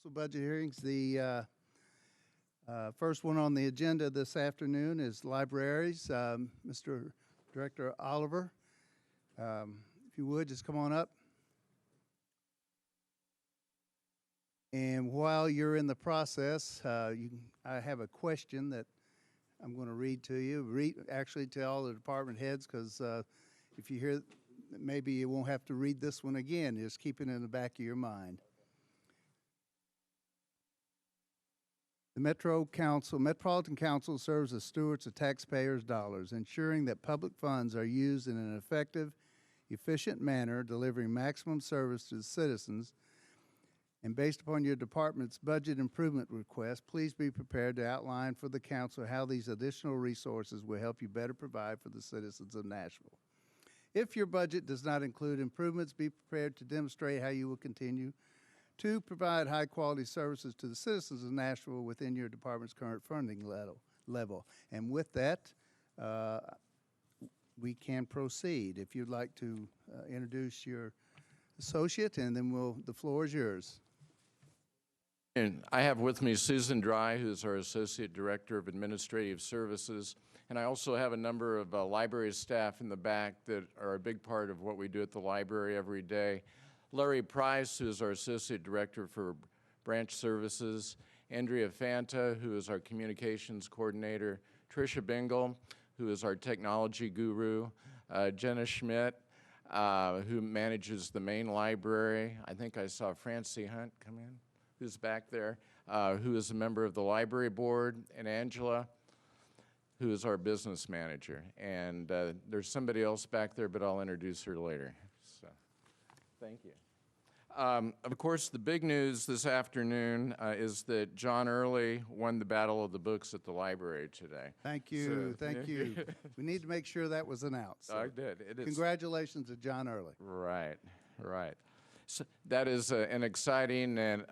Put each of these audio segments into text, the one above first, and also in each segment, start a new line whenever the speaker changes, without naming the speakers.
Council budget hearings. The first one on the agenda this afternoon is libraries. Mr. Director Oliver, if you would, just come on up. And while you're in the process, I have a question that I'm going to read to you. Actually to all the department heads, because if you hear, maybe you won't have to read this one again. Just keep it in the back of your mind. The Metropolitan Council serves as stewards of taxpayers' dollars, ensuring that public funds are used in an effective, efficient manner, delivering maximum service to the citizens. And based upon your department's budget improvement request, please be prepared to outline for the council how these additional resources will help you better provide for the citizens of Nashville. If your budget does not include improvements, be prepared to demonstrate how you will continue to provide high-quality services to the citizens of Nashville within your department's current funding level. And with that, we can proceed. If you'd like to introduce your associate, and then the floor is yours.
And I have with me Susan Dry, who's our Associate Director of Administrative Services, and I also have a number of library staff in the back that are a big part of what we do at the library every day. Larry Price, who is our Associate Director for Branch Services, Andrea Fanta, who is our Communications Coordinator, Tricia Bingle, who is our Technology Guru, Jenna Schmidt, who manages the main library. I think I saw Francie Hunt come in, who's back there, who is a member of the Library Board, and Angela, who is our business manager. And there's somebody else back there, but I'll introduce her later. So, thank you. Of course, the big news this afternoon is that John Early won the Battle of the Books at the library today.
Thank you, thank you. We need to make sure that was announced. So
I did. It is.
Congratulations to John Early.
Right, right. So that is an exciting and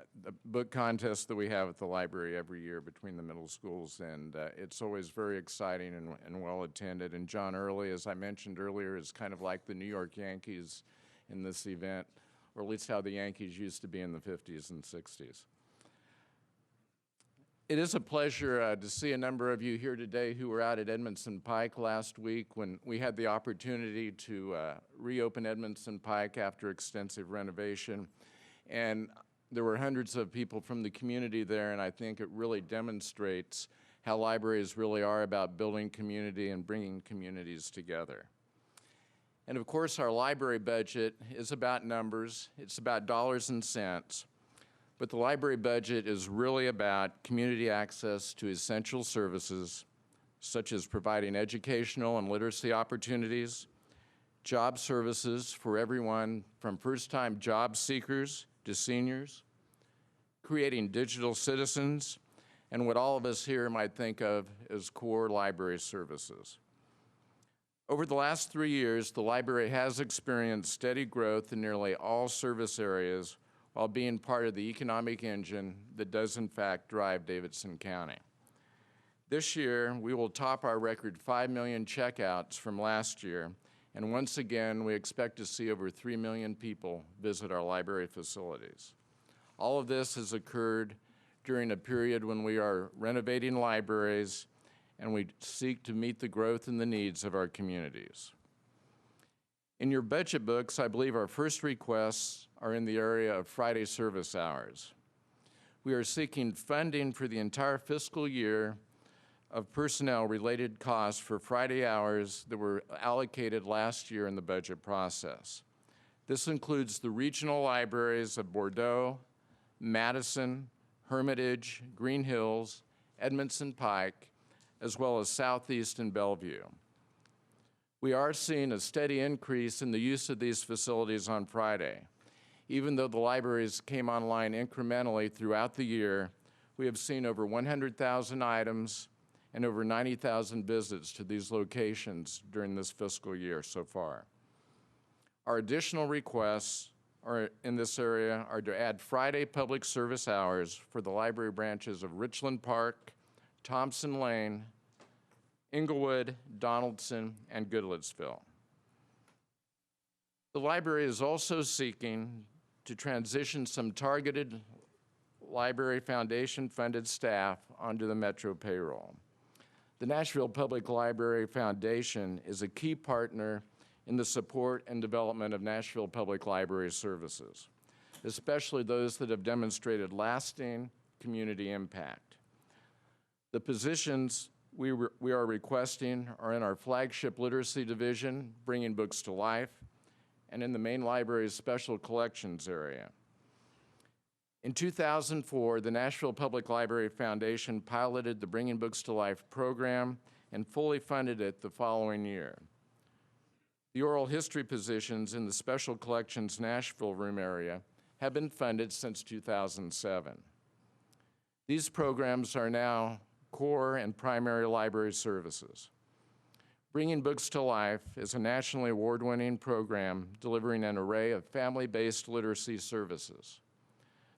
book contest that we have at the library every year between the middle schools, and it's always very exciting and well attended. And John Early, as I mentioned earlier, is kind of like the New York Yankees in this event, or at least how the Yankees used to be in the 50s and 60s. It is a pleasure to see a number of you here today who were out at Edmondson Pike last week when we had the opportunity to reopen Edmondson Pike after extensive renovation. And there were hundreds of people from the community there, and I think it really demonstrates how libraries really are about building community and bringing communities together. And of course, our library budget is about numbers. It's about dollars and cents. But the library budget is really about community access to essential services, such as providing educational and literacy opportunities, job services for everyone from first-time job seekers to seniors, creating digital citizens, and what all of us here might think of as core library services. Over the last 3 years, the library has experienced steady growth in nearly all service areas while being part of the economic engine that does in fact drive Davidson County. This year, we will top our record 5 million checkouts from last year, and once again, we expect to see over 3 million people visit our library facilities. All of this has occurred during a period when we are renovating libraries and we seek to meet the growth and the needs of our communities. In your budget books, I believe our first requests are in the area of Friday service hours. We are seeking funding for the entire fiscal year of personnel-related costs for Friday hours that were allocated last year in the budget process. This includes the regional libraries of Bordeaux, Madison, Hermitage, Green Hills, Edmondson Pike, as well as Southeast and Bellevue. We are seeing a steady increase in the use of these facilities on Friday. Even though the libraries came online incrementally throughout the year, we have seen over 100,000 items and over 90,000 visits to these locations during this fiscal year so far. Our additional requests in this area are to add Friday public service hours for the library branches of Richland Park, Thompson Lane, Inglewood, Donaldson, and Goodlettsville. The library is also seeking to transition some targeted Library Foundation-funded staff onto the Metro payroll. The Nashville Public Library Foundation is a key partner in the support and development of Nashville Public Library services, especially those that have demonstrated lasting community impact. The positions we are requesting are in our flagship literacy division, Bringing Books to Life, and in the main library's special collections area. In 2004, the Nashville Public Library Foundation piloted the Bringing Books to Life program and fully funded it the following year. The oral history positions in the Special Collections Nashville room area have been funded since 2007. These programs are now core and primary library services. Bringing Books to Life is a nationally award-winning program delivering an array of family-based literacy services.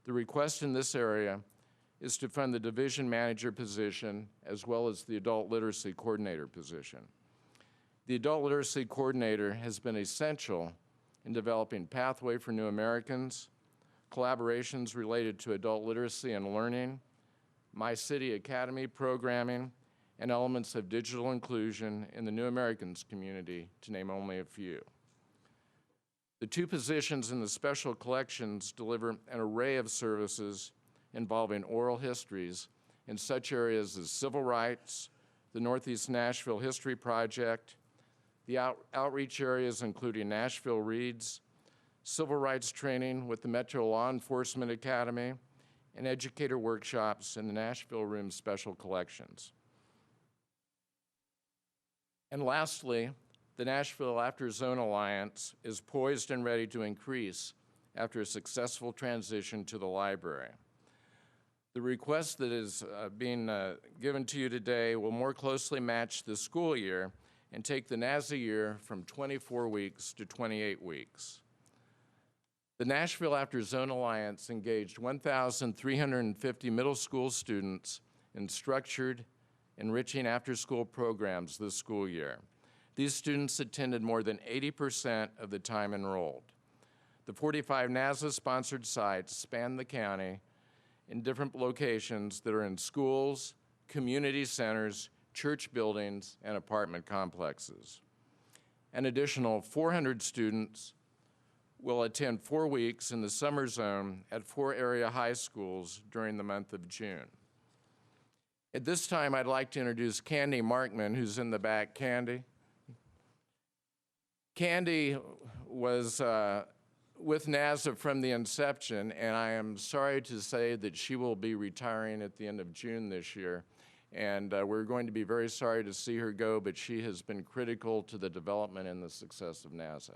The request in this area is to fund the division manager position as well as the adult literacy coordinator position. The adult literacy coordinator has been essential in developing Pathway for New Americans, collaborations related to adult literacy and learning, My City Academy programming, and elements of digital inclusion in the New Americans community, to name only a few. The two positions in the special collections deliver an array of services involving oral histories in such areas as civil rights, the Northeast Nashville History Project, the outreach areas including Nashville Reads, civil rights training with the Metro Law Enforcement Academy, and educator workshops in the Nashville Room Special Collections. And lastly, the Nashville After Zone Alliance is poised and ready to increase after a successful transition to the library. The request that is being given to you today will more closely match the school year and take the NASA year from 24 weeks to 28 weeks. The Nashville After Zone Alliance engaged 1,350 middle school students in structured, enriching after-school programs this school year. These students attended more than 80% of the time enrolled. The 45 NASA-sponsored sites span the county in different locations that are in schools, community centers, church buildings, and apartment complexes. An additional 400 students will attend 4 weeks in the summer zone at 4 area high schools during the month of June. At this time, I'd like to introduce Candy Markman, who's in the back. Candy. Candy was with NASA from the inception, and I am sorry to say that she will be retiring at the end of June this year. And we're going to be very sorry to see her go, but she has been critical to the development and the success of NASA.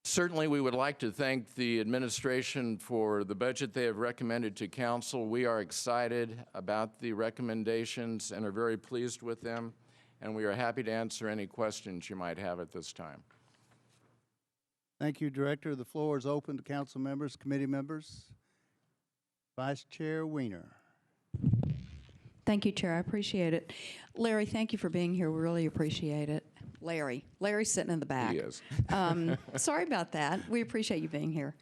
Certainly, we would like to thank the administration for the budget they have recommended to council. We are excited about the recommendations and are very pleased with them, and we are happy to answer any questions you might have at this time.
Thank you, Director. The floor is open to council members, committee members. Vice Chair Weiner.
Thank you, Chair. I appreciate it. Larry, thank you for being here. We really appreciate it. Larry's sitting in the back.
He is.
Sorry about that. We appreciate you being here.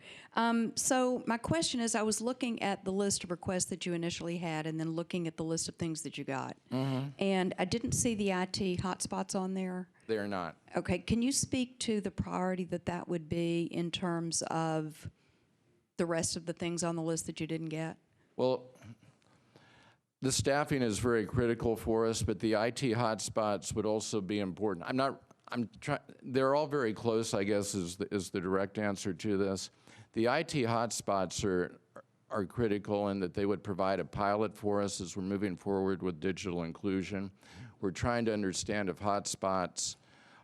So my question is, I was looking at the list of requests that you initially had and then looking at the list of things that you got. And I didn't see the IT hotspots on there.
They are not.
Okay. Can you speak to the priority that would be in terms of the rest of the things on the list that you didn't get?
Well, the staffing is very critical for us, but the IT hotspots would also be important. They're all very close, I guess, is the direct answer to this. The IT hotspots are critical in that they would provide a pilot for us as we're moving forward with digital inclusion. We're trying to understand if hotspots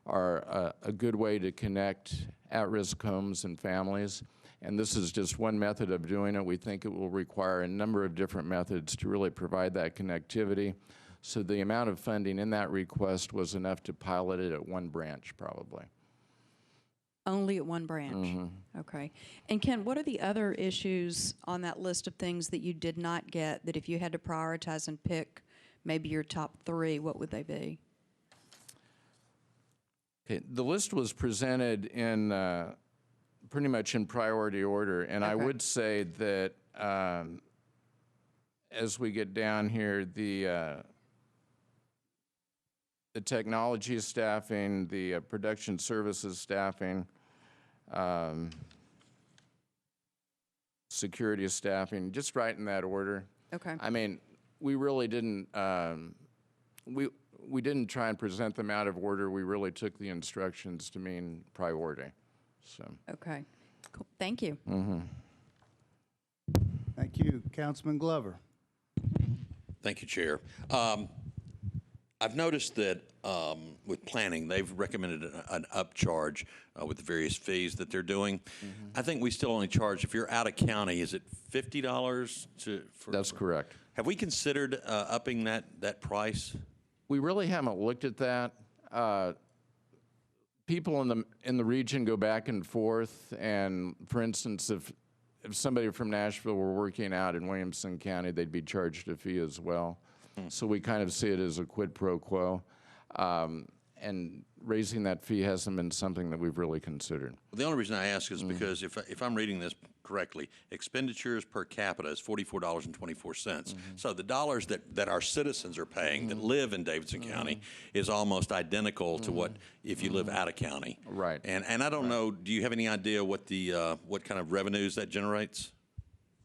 are a good way to connect at-risk homes and families. And this is just one method of doing it. We think it will require a number of different methods to really provide that connectivity. So the amount of funding in that request was enough to pilot it at one branch, probably.
Only at one branch? Okay. And Ken, what are the other issues on that list of things that you did not get that if you had to prioritize and pick maybe your top 3, what would they be?
Okay, the list was presented in pretty much in priority order, and I
Okay.
would say that as we get down here, the technology staffing, the production services staffing, security staffing, just right in that order.
Okay.
I mean, we really didn't, we didn't try and present them out of order. We really took the instructions to mean priority, so.
Okay. Cool. Thank you.
Thank you. Councilman Glover.
Thank you, Chair. I've noticed that with planning, they've recommended an upcharge with the various fees that they're doing. I think we still only charge, if you're out of county, is it $50
That's correct.
Have we considered upping that price?
We really haven't looked at that. People in the region go back and forth, and for instance, if somebody from Nashville were working out in Williamson County, they'd be charged a fee as well. So we kind of see it as a quid pro quo. And raising that fee hasn't been something that we've really considered.
The only reason I ask is because if I'm reading this correctly, expenditures per capita is $44.24. So the dollars that our citizens are paying that live in Davidson County is almost identical to what if you live out of county.
Right.
And I don't know, do you have any idea what the what kind of revenues that generates?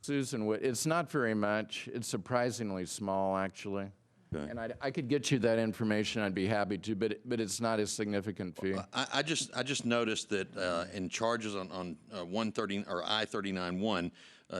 Susan, it's not very much. It's surprisingly small, actually.
Okay.
And I could get you that information. I'd be happy to, but it's not a significant fee.
I just noticed that in charges on 130 or I-39-1,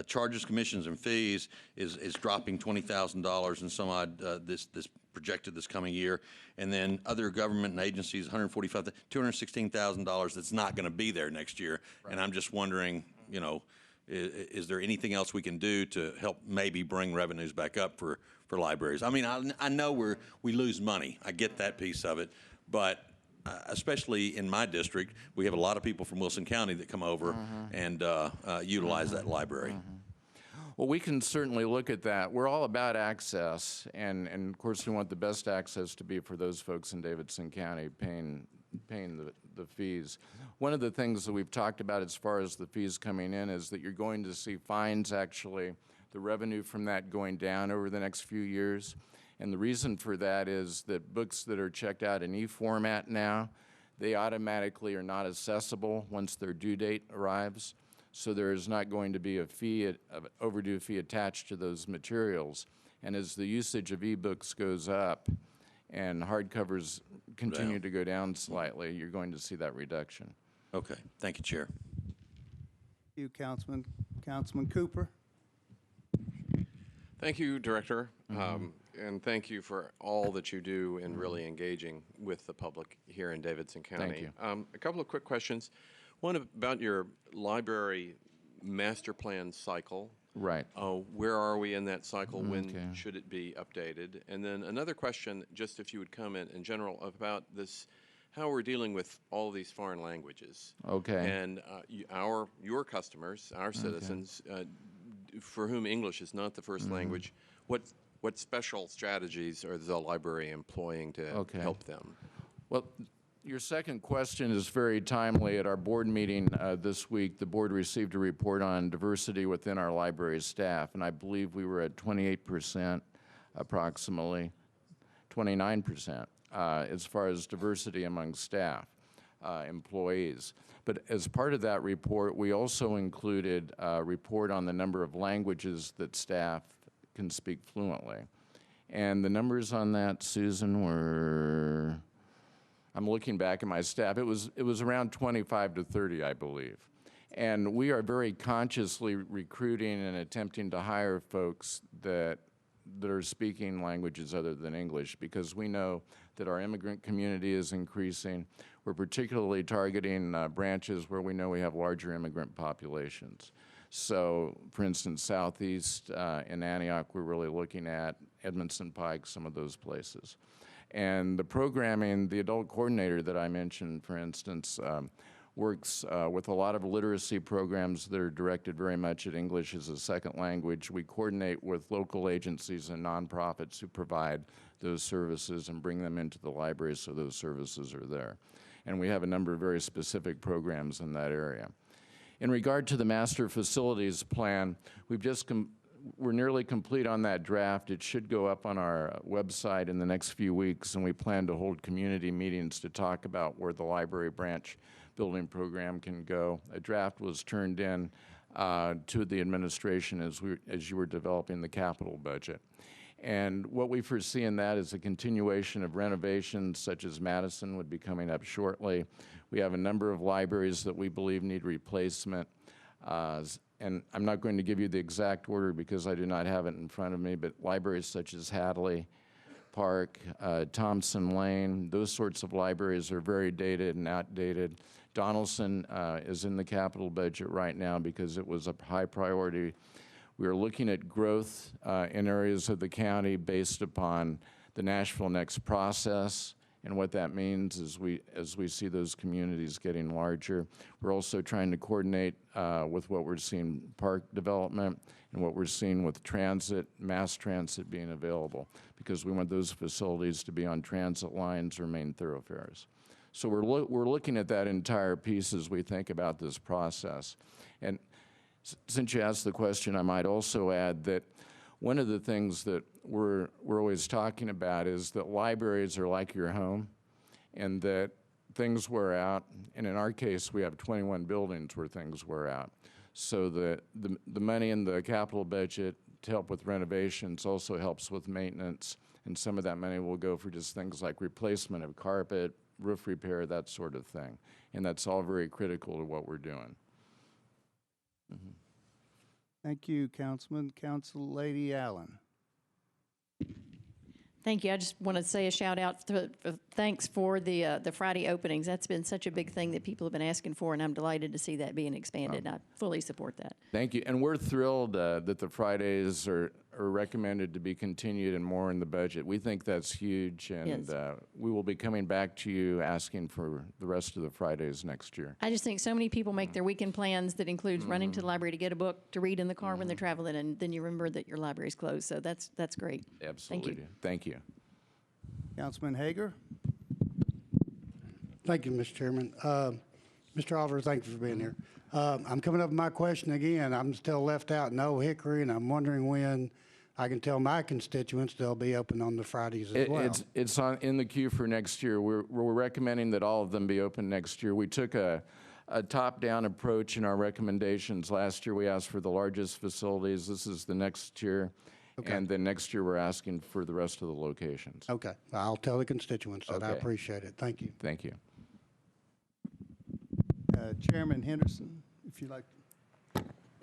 charges, commissions, and fees is dropping $20,000 and some odd this projected this coming year, and then other government and agencies $216,000 that's not going to be there next year. Right. And I'm just wondering, you know, is there anything else we can do to help maybe bring revenues back up for libraries? I mean, I know we lose money. I get that piece of it, but especially in my district, we have a lot of people from Wilson County that come over and utilize that library.
Well, we can certainly look at that. We're all about access, and of course we want the best access to be for those folks in Davidson County paying the fees. One of the things that we've talked about as far as the fees coming in is that you're going to see fines, actually, the revenue from that going down over the next few years. And the reason for that is that books that are checked out in e-format now, they automatically are not accessible once their due date arrives. So there is not going to be a fee, an overdue fee attached to those materials. And as the usage of e-books goes up and hardcovers continue to go down slightly, you're going to see that reduction.
Okay. Thank you, Chair.
Thank you, Councilman. Councilman Cooper.
Thank you, Director, and thank you for all that you do in really engaging with the public here in Davidson County.
Thank you.
A couple of quick questions. One about your library master plan cycle.
Right.
Where are we in that cycle? When
Okay.
should it be updated? And then another question, just if you would comment in general about this, how we're dealing with all these foreign languages.
Okay.
And your customers, our citizens, for whom English is not the first language, what special strategies are the library employing to help them?
Well, your second question is very timely. At our board meeting this week, the board received a report on diversity within our library staff, and I believe we were at 28%, approximately 29%, as far as diversity among staff, employees. But as part of that report, we also included a report on the number of languages that staff can speak fluently. And the numbers on that, Susan, were, I'm looking back at my staff, it was around 25 to 30, I believe. And we are very consciously recruiting and attempting to hire folks that are speaking languages other than English, because we know that our immigrant community is increasing. We're particularly targeting branches where we know we have larger immigrant populations. So, for instance, Southeast in Antioch, we're really looking at Edmondson Pike, some of those places. And the programming, the adult coordinator that I mentioned, for instance, works with a lot of literacy programs that are directed very much at English as a second language. We coordinate with local agencies and nonprofits who provide those services and bring them into the library so those services are there. And we have a number of very specific programs in that area. In regard to the master facilities plan, we're nearly complete on that draft. It should go up on our website in the next few weeks, and we plan to hold community meetings to talk about where the library branch building program can go. A draft was turned in to the administration as you were developing the capital budget. And what we foresee in that is a continuation of renovations, such as Madison would be coming up shortly. We have a number of libraries that we believe need replacement. And I'm not going to give you the exact order because I do not have it in front of me, but libraries such as Hadley Park, Thompson Lane, those sorts of libraries are very dated and outdated. Donaldson is in the capital budget right now because it was a high priority. We are looking at growth in areas of the county based upon the Nashville Next process, and what that means is as we see those communities getting larger. We're also trying to coordinate with what we're seeing park development and what we're seeing with transit, mass transit being available, because we want those facilities to be on transit lines or main thoroughfares. So we're looking at that entire piece as we think about this process. And since you asked the question, I might also add that one of the things that we're always talking about is that libraries are like your home, and that things wear out. And in our case, we have 21 buildings where things wear out. So the money in the capital budget to help with renovations also helps with maintenance, and some of that money will go for just things like replacement of carpet, roof repair, that sort of thing. And that's all very critical to what we're doing.
Thank you, Councilman. Council Lady Allen.
Thank you. I just want to say a shout out, thanks for the Friday openings. That's been such a big thing that people have been asking for, and I'm delighted to see that being expanded. I fully support that.
Thank you. And we're thrilled that the Fridays are recommended to be continued and more in the budget. We think that's huge, and
Yes.
We will be coming back to you asking for the rest of the Fridays next year.
I just think so many people make their weekend plans that includes running to the library to get a book to read in the car when they're traveling, and then you remember that your library's closed. So that's great.
Absolutely. Thank you.
Councilman Hager.
Thank you, Mr. Chairman. Mr. Oliver, thank you for being here. I'm coming up with my question again. I'm still left out in Old Hickory, and I'm wondering when I can tell my constituents they'll be open on the Fridays as well.
It's in the queue for next year. We're recommending that all of them be open next year. We took a top-down approach in our recommendations. Last year, we asked for the largest facilities. This is the next tier. Okay. And then next year, we're asking for the rest of the locations.
Okay. I'll tell the constituents that. I
Okay.
appreciate it. Thank you.
Thank you.
Chairman Henderson, if you'd like.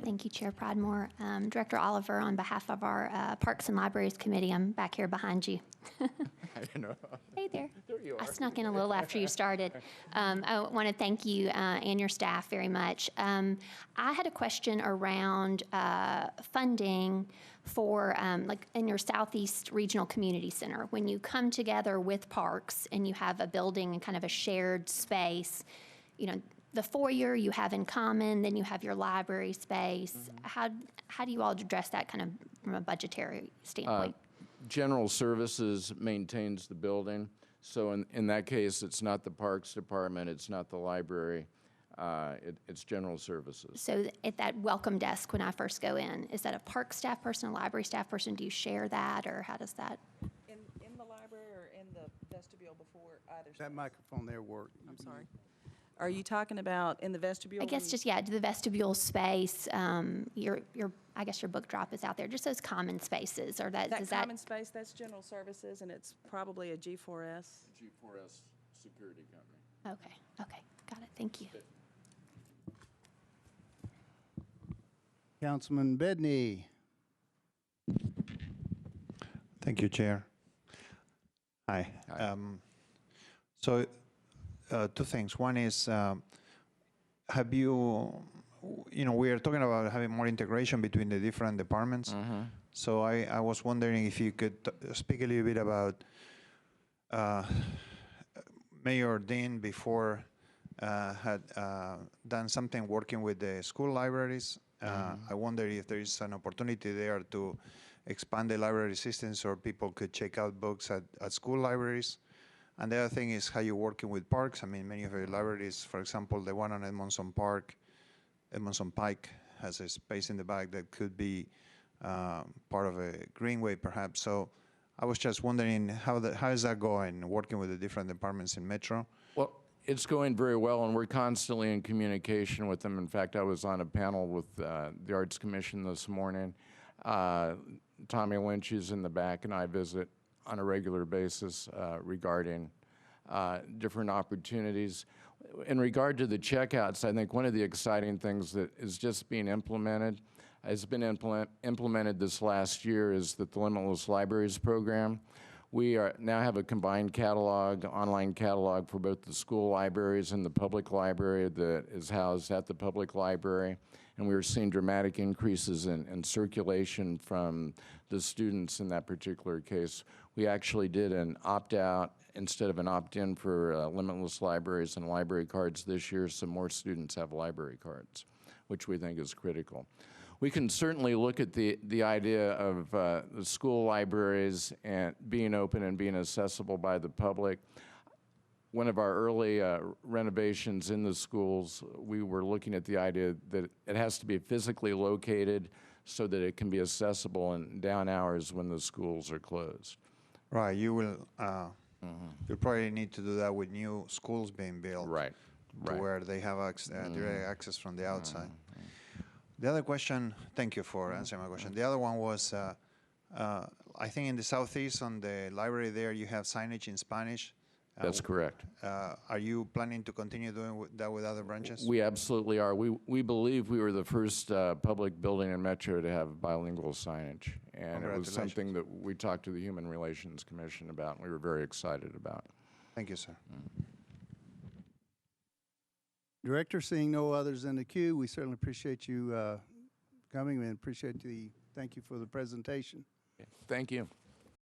Thank you, Chair Pridemore. Director Oliver, on behalf of our Parks and Libraries Committee, I'm back here behind you.
I know.
Hey there.
There you
I
are.
snuck in a little after you started. I want to thank you and your staff very much. I had a question around funding for, like in your Southeast Regional Community Center. When you come together with parks and you have a building and kind of a shared space, you know, the foyer you have in common, then you have your library space. How do you all address that kind of from a budgetary standpoint?
General Services maintains the building. So in that case, it's not the Parks Department, it's not the library, it's General Services.
So at that welcome desk when I first go in, is that a park staff person, a library staff person? Do you share that, or how does that?
In the library or in the vestibule before either?
That microphone there work.
I'm sorry. Are you talking about in the vestibule?
I guess just, yeah, the vestibule space, your I guess your book drop is out there, just those common spaces, or that,
That
does that?
common space, that's General Services, and it's probably a G4S.
G4S Security Company.
Okay, got it, thank you.
Councilman Bedney.
Thank you, Chair. Hi.
Hi.
So, two things. One is, have you know, we are talking about having more integration between the different departments. So I was wondering if you could speak a little bit about Mayor Dean before had done something working with the school libraries. I wonder if there is an opportunity there to expand the library system so people could check out books at school libraries. And the other thing is how you're working with parks. I mean, many of your libraries, for example, the one on Edmondson Pike has a space in the back that could be part of a greenway perhaps. So I was just wondering how is that going, working with the different departments in Metro?
Well, it's going very well, and we're constantly in communication with them. In fact, I was on a panel with the Arts Commission this morning. Tommy Lynch is in the back, and I visit on a regular basis regarding different opportunities. In regard to the checkouts, I think one of the exciting things that is just being implemented, has been implemented this last year, is that the Limitless Libraries program. We now have a combined catalog, online catalog for both the school libraries and the public library that is housed at the public library. And we are seeing dramatic increases in circulation from the students in that particular case. We actually did an opt-out instead of an opt-in for Limitless Libraries and library cards this year, so more students have library cards, which we think is critical. We can certainly look at the idea of the school libraries and being open and being accessible by the public. One of our early renovations in the schools, we were looking at the idea that it has to be physically located so that it can be accessible in down hours when the schools are closed.
Right, you will, you'll probably need to do that with new schools being built.
Right,
to
right.
where they have direct access from the outside. The other question, thank you for answering my question. The other one was, I think in the southeast on the library there, you have signage in Spanish.
That's correct.
Are you planning to continue doing that with other branches?
We absolutely are. We believe we were the first public building in Metro to have bilingual signage. And it was something that we talked to the Human Relations Commission about, and we were very excited about.
Thank you, sir.
Director, seeing no others in the queue, we certainly appreciate you coming and thank you for the presentation.
Thank you.